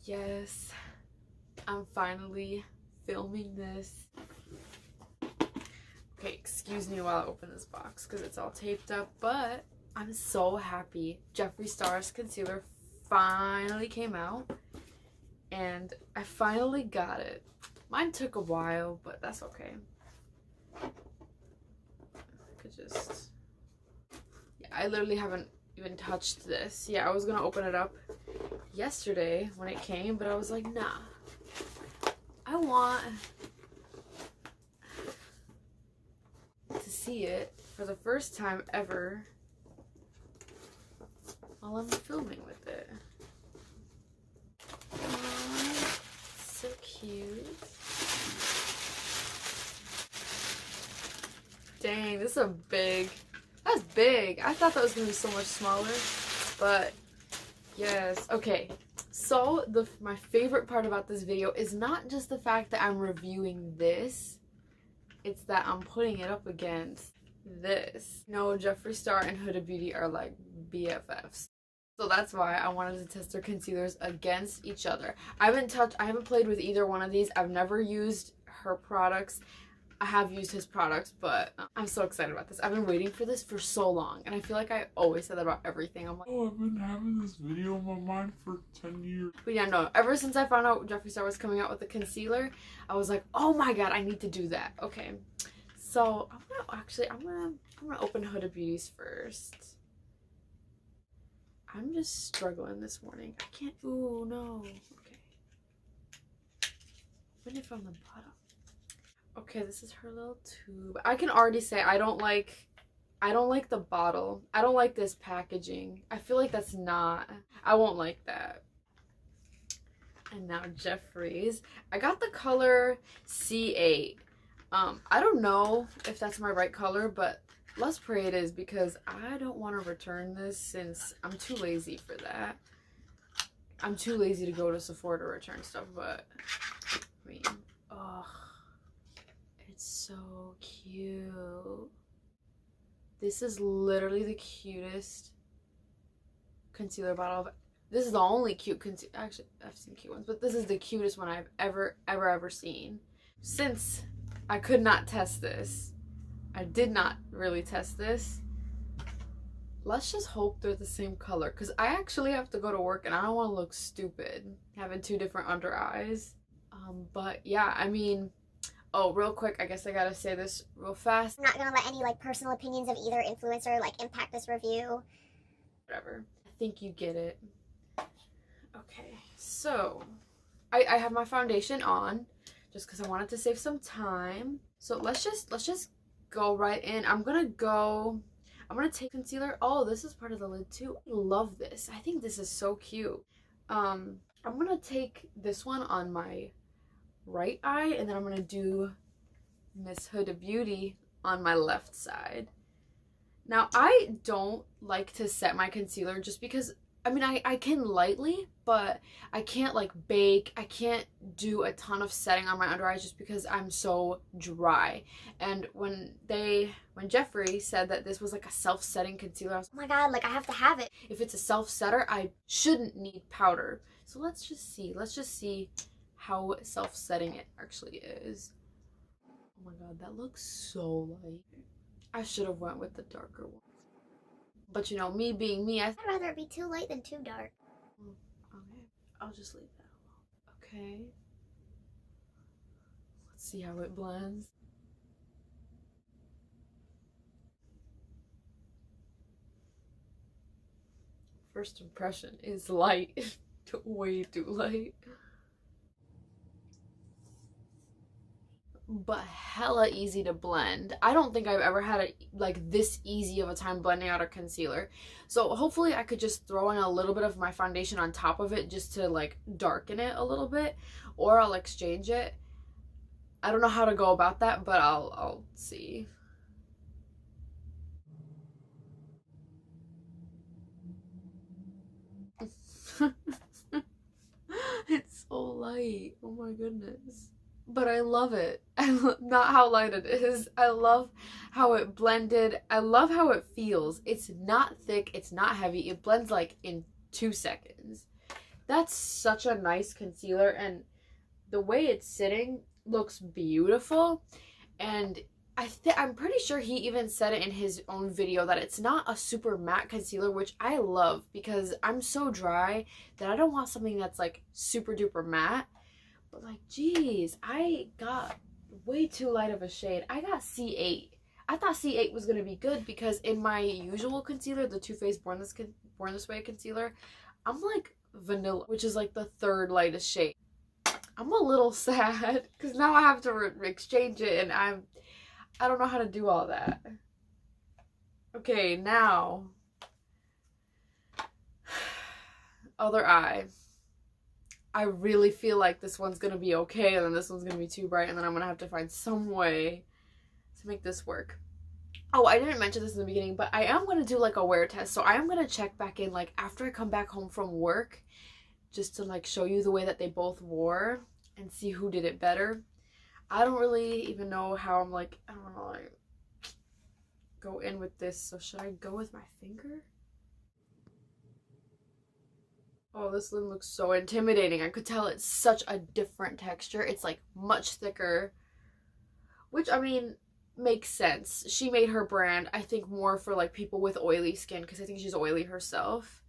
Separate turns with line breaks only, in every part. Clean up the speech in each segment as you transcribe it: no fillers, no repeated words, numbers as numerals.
Yes, I'm finally filming this. Okay, excuse me while I open this box because it's all taped up, but I'm so happy. Jeffree Star's concealer finally came out and I finally got it. Mine took a while, but that's okay. I could just... Yeah, I literally haven't even touched this. Yeah, I was gonna open it up yesterday when it came, but I was like, nah. I want to see it for the first time ever while I'm filming with it. Aww, so cute. Dang, this is a big... That's big. I thought that was going to be so much smaller, but yes. Okay, so my favorite part about this video is not just the fact that I'm reviewing this, it's that I'm putting it up against this. No, Jeffree Star and Huda Beauty are like BFFs. So that's why I wanted to test their concealers against each other. I haven't played with either one of these. I've never used her products. I have used his products, but I'm so excited about this. I've been waiting for this for so long, and I feel like I always say that about everything. I'm like,
oh, I've been having this video in my mind for 10 years.
But yeah, no, ever since I found out Jeffree Star was coming out with the concealer, I was like, oh my god, I need to do that. Okay, so I'm gonna open Huda Beauty's first. I'm just struggling this morning. I can't, ooh, no. Okay. Open it from the bottom. Okay, this is her little tube. I can already say I don't like the bottle. I don't like this packaging. I feel like that's not, I won't like that. And now Jeffree's. I got the color C8. I don't know if that's my right color, but let's pray it is because I don't want to return this since I'm too lazy for that. I'm too lazy to go to Sephora to return stuff, but I mean, ugh. It's so cute. This is literally the cutest concealer bottle. This is the only cute concealer. Actually, I've seen cute ones, but this is the cutest one I've ever seen. Since I could not test this, I did not really test this. Let's just hope they're the same color, because I actually have to go to work and I don't want to look stupid having two different under eyes. But yeah, I mean, oh, real quick, I guess I gotta say this real fast.
I'm not gonna let any like personal opinions of either influencer like impact this review.
Whatever. I think you get it. Okay, so I have my foundation on just because I wanted to save some time. So let's just go right in. I'm gonna take concealer. Oh, this is part of the lid too. I love this. I think this is so cute. I'm gonna take this one on my right eye, and then I'm gonna do Miss Huda Beauty on my left side. Now, I don't like to set my concealer just because, I mean, I can lightly, but I can't like bake. I can't do a ton of setting on my under eyes just because I'm so dry. And when Jeffree said that this was like a self-setting concealer, I was
Oh my god, like I have to have it.
if it's a self-setter, I shouldn't need powder. So let's just see how self-setting it actually is. Oh my god, that looks so light. I should have went with the darker one. But you know, me being me,
I'd rather it be too light than too dark.
Okay, I'll just leave that alone. Okay. Let's see how it blends. First impression is light. Way too light. But hella easy to blend. I don't think I've ever had like this easy of a time blending out a concealer. So hopefully I could just throw in a little bit of my foundation on top of it just to like darken it a little bit, or I'll exchange it. I don't know how to go about that, but I'll see. It's so light. Oh my goodness. But I love it. Not how light it is. I love how it blended. I love how it feels. It's not thick. It's not heavy. It blends like in 2 seconds. That's such a nice concealer, and the way it's sitting looks beautiful. And I'm pretty sure he even said it in his own video that it's not a super matte concealer, which I love because I'm so dry that I don't want something that's like super duper matte. But like, geez, I got way too light of a shade. I got C8. I thought C8 was gonna be good because in my usual concealer, the Too Faced Born This Way concealer, I'm like vanilla, which is like the third lightest shade. I'm a little sad because now I have to exchange it, and I don't know how to do all that. Okay, now other eye. I really feel like this one's gonna be okay, and then this one's gonna be too bright, and then I'm gonna have to find some way to make this work. Oh, I didn't mention this in the beginning, but I am gonna do like a wear test. So I am gonna check back in like after I come back home from work, just to like show you the way that they both wore and see who did it better. I don't really even know how I'm like, I don't know, like go in with this. So should I go with my finger? Oh, this one looks so intimidating. I could tell it's such a different texture. It's like much thicker, which I mean makes sense. She made her brand, I think, more for like people with oily skin because I think she's oily herself.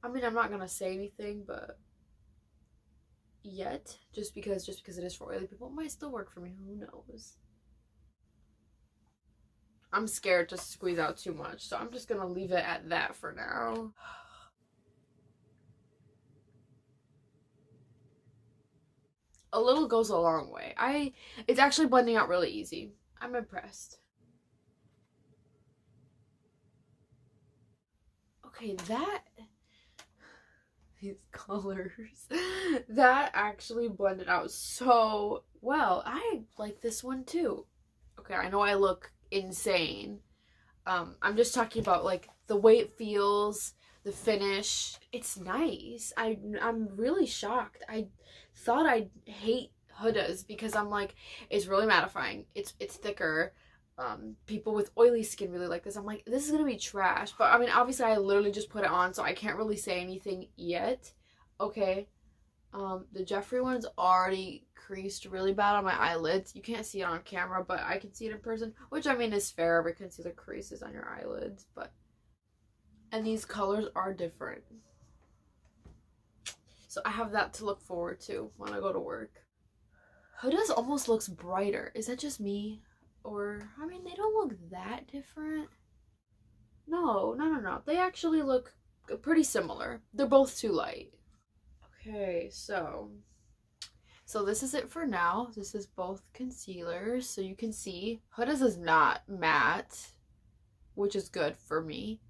I mean, I'm not gonna say anything, but yet, just because it is for oily people, it might still work for me. Who knows? I'm scared to squeeze out too much, so I'm just gonna leave it at that for now. A little goes a long way. It's actually blending out really easy. I'm impressed. Okay, these colors, that actually blended out so well. I like this one too. Okay, I know I look insane. I'm just talking about like the way it feels, the finish. It's nice. I'm really shocked. I thought I'd hate Huda's because I'm like, it's really mattifying. It's thicker. People with oily skin really like this. I'm like, this is gonna be trash. But I mean, obviously I literally just put it on, so I can't really say anything yet. Okay. The Jeffree one's already creased really bad on my eyelids. You can't see it on camera, but I can see it in person, which I mean is fair. Every concealer creases on your eyelids, but and these colors are different. So I have that to look forward to when I go to work. Huda's almost looks brighter. Is that just me? Or, I mean, they don't look that different. No. They actually look pretty similar. They're both too light. Okay, so this is it for now. This is both concealers. So you can see Huda's is not matte, which is good for me.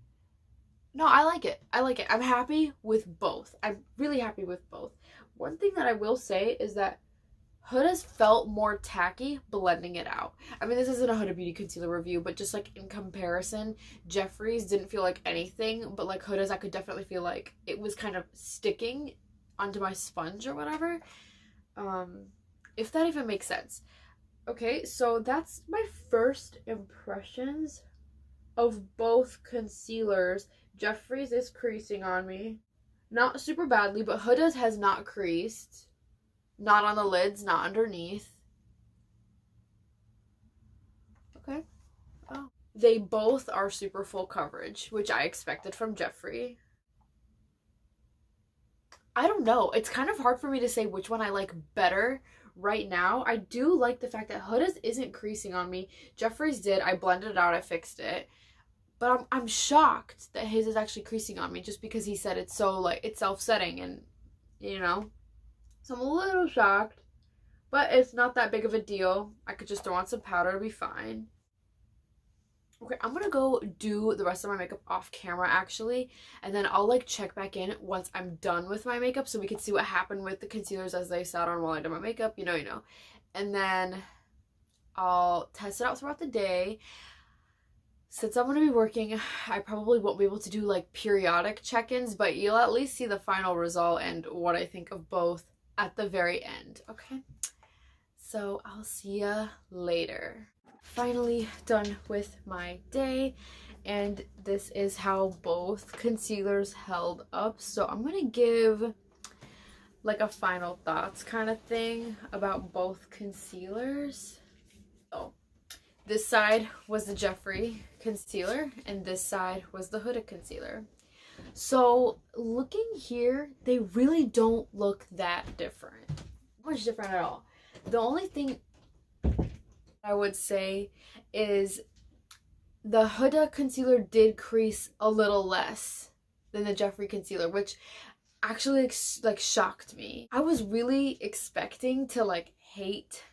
No, I like it. I'm happy with both. I'm really happy with both. One thing that I will say is that Huda's felt more tacky blending it out. I mean, this isn't a Huda Beauty concealer review, but just like in comparison, Jeffree's didn't feel like anything, but like Huda's, I could definitely feel like it was kind of sticking onto my sponge or whatever. If that even makes sense. Okay, so that's my first impressions of both concealers. Jeffree's is creasing on me. Not super badly, but Huda's has not creased. Not on the lids, not underneath. Okay. Oh. They both are super full coverage, which I expected from Jeffree. I don't know. It's kind of hard for me to say which one I like better right now. I do like the fact that Huda's isn't creasing on me. Jeffree's did. I blended it out. I fixed it. But I'm shocked that his is actually creasing on me just because he said it's so, like, it's self-setting and, you know. So I'm a little shocked. But it's not that big of a deal. I could just throw on some powder to be fine. Okay, I'm gonna go do the rest of my makeup off camera, actually. And then I'll, like, check back in once I'm done with my makeup so we can see what happened with the concealers as they sat on while I did my makeup. You know. And then I'll test it out throughout the day. Since I'm going to be working, I probably won't be able to do like periodic check-ins, but you'll at least see the final result and what I think of both at the very end, okay? So I'll see ya later. Finally done with my day, and this is how both concealers held up. So I'm gonna give like a final thoughts kind of thing about both concealers. So this side was the Jeffree concealer and this side was the Huda concealer. So looking here, they really don't look that different. Not much different at all. The only thing I would say is the Huda concealer did crease a little less than the Jeffree concealer, which actually like shocked me. I was really expecting to like hate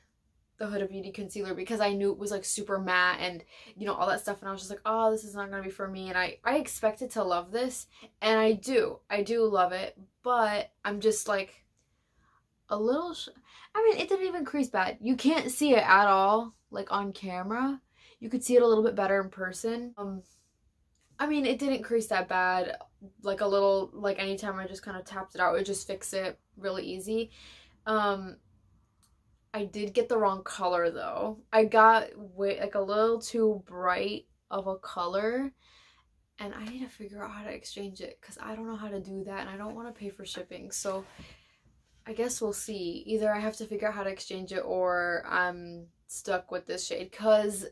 the Huda Beauty concealer because I knew it was like super matte and you know all that stuff, and I was just like, oh, this is not gonna be for me. And I expected to love this, and I do love it, but I'm just like a little I mean, it didn't even crease bad. You can't see it at all like on camera. You could see it a little bit better in person. I mean, it didn't crease that bad. Like a little, like anytime I just kind of tapped it out, it would just fix it really easy. I did get the wrong color though. I got like a little too bright of a color, and I need to figure out how to exchange it because I don't know how to do that and I don't want to pay for shipping. So I guess we'll see. Either I have to figure out how to exchange it or I'm stuck with this shade, because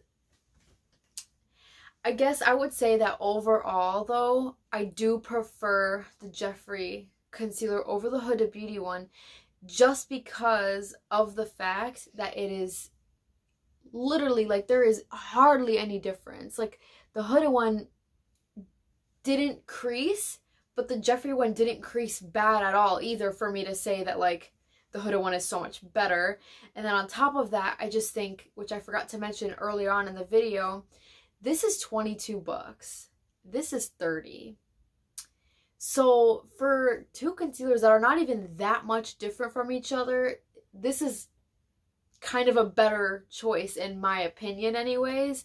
I guess I would say that overall though, I do prefer the Jeffree concealer over the Huda Beauty one, just because of the fact that it is literally like there is hardly any difference. Like the Huda one didn't crease, but the Jeffree one didn't crease bad at all either for me to say that like the Huda one is so much better. And then on top of that, I just think, which I forgot to mention earlier on in the video, this is $22. This is $30. So for two concealers that are not even that much different from each other, this is kind of a better choice in my opinion anyways.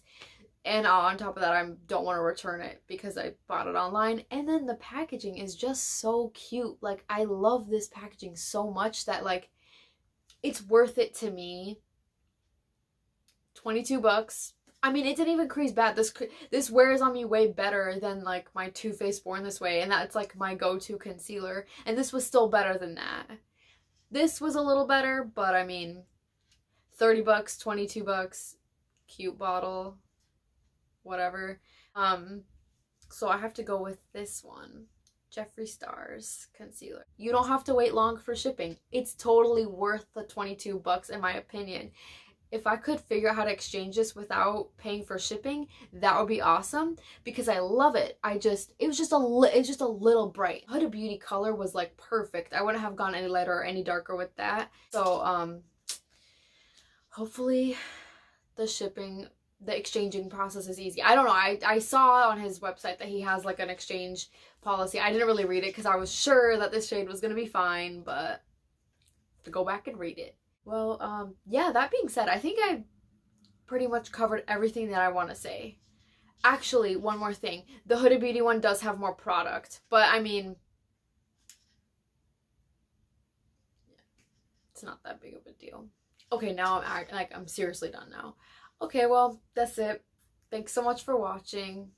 And on top of that, I don't want to return it because I bought it online. And then the packaging is just so cute. Like, I love this packaging so much that like it's worth it to me. $22. I mean, it didn't even crease bad. This wears on me way better than like my Too Faced Born This Way, and that's like my go-to concealer. And this was still better than that. This was a little better, but I mean, $30, $22, cute bottle, whatever. So I have to go with this one, Jeffree Star's concealer. You don't have to wait long for shipping. It's totally worth the $22 in my opinion. If I could figure out how to exchange this without paying for shipping, that would be awesome because I love it. It was just a little bright. Huda Beauty color was like perfect. I wouldn't have gone any lighter or any darker with that. So hopefully the exchanging process is easy. I don't know. I saw on his website that he has like an exchange policy. I didn't really read it because I was sure that this shade was gonna be fine, but to go back and read it. Well, yeah, that being said, I think I pretty much covered everything that I want to say. Actually, one more thing. The Huda Beauty one does have more product, but I mean, it's not that big of a deal. Okay, now I'm seriously done now. Okay, well, that's it. Thanks so much for watching.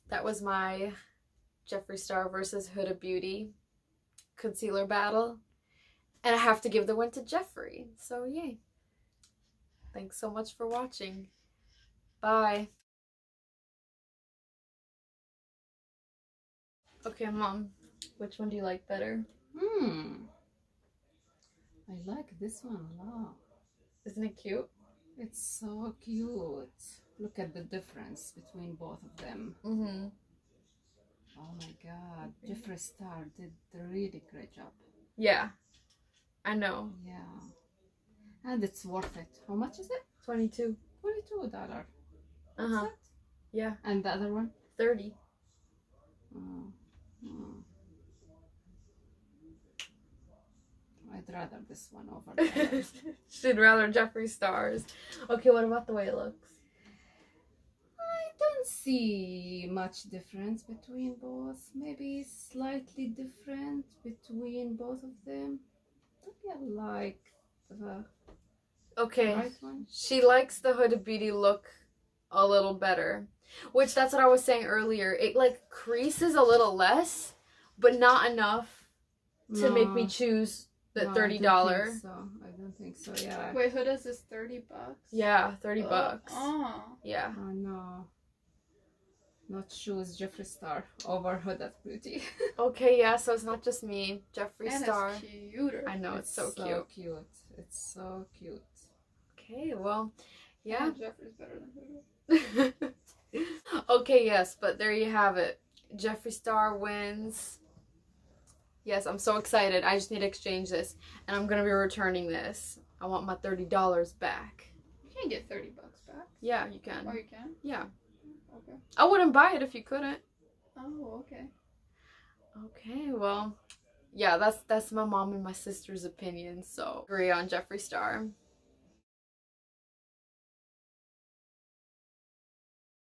That was my Jeffree Star versus Huda Beauty concealer battle. And I have to give the win to Jeffree. So, yay. Thanks so much for watching. Bye. Okay, Mom. Which one do you like better?
I like this one a lot.
Isn't it cute?
It's so cute. Look at the difference between both of them.
Mm-hmm.
Oh my god. Jeffree Star did a really great job.
Yeah. I know.
Yeah. And it's worth it. How much is it?
$22.
$22.
Uh-huh. Yeah.
And the other one?
$30.
Oh. I'd rather this one over the others.
She'd rather Jeffree Stars. Okay, what about the way it looks?
I don't see much difference between both. Maybe slightly different between both of them. I like the
Okay.
right one.
She likes the Huda Beauty look a little better. Which, that's what I was saying earlier. It, like, creases a little less, but not enough to make me choose the $30.
I don't think so. Yeah.
Wait, Huda's is $30?
Yeah, $30.
Oh.
Yeah.
Oh no. Not choose Jeffree Star over Huda Beauty.
Okay, yeah, so it's not just me. Jeffree
And
Star.
it's cuter.
I know, it's so cute.
It's so cute.
Okay, well, yeah.
Jeffree's better than Huda.
Okay, yes, but there you have it. Jeffree Star wins. Yes, I'm so excited. I just need to exchange this, and I'm gonna be returning this. I want my $30 back.
You can't get $30 back.
Yeah, you can.
Oh, you can?
Yeah.
Okay.
I wouldn't buy it if you couldn't.
Oh, okay.
Okay, well, yeah, that's my mom and my sister's opinion, so agree on Jeffree Star.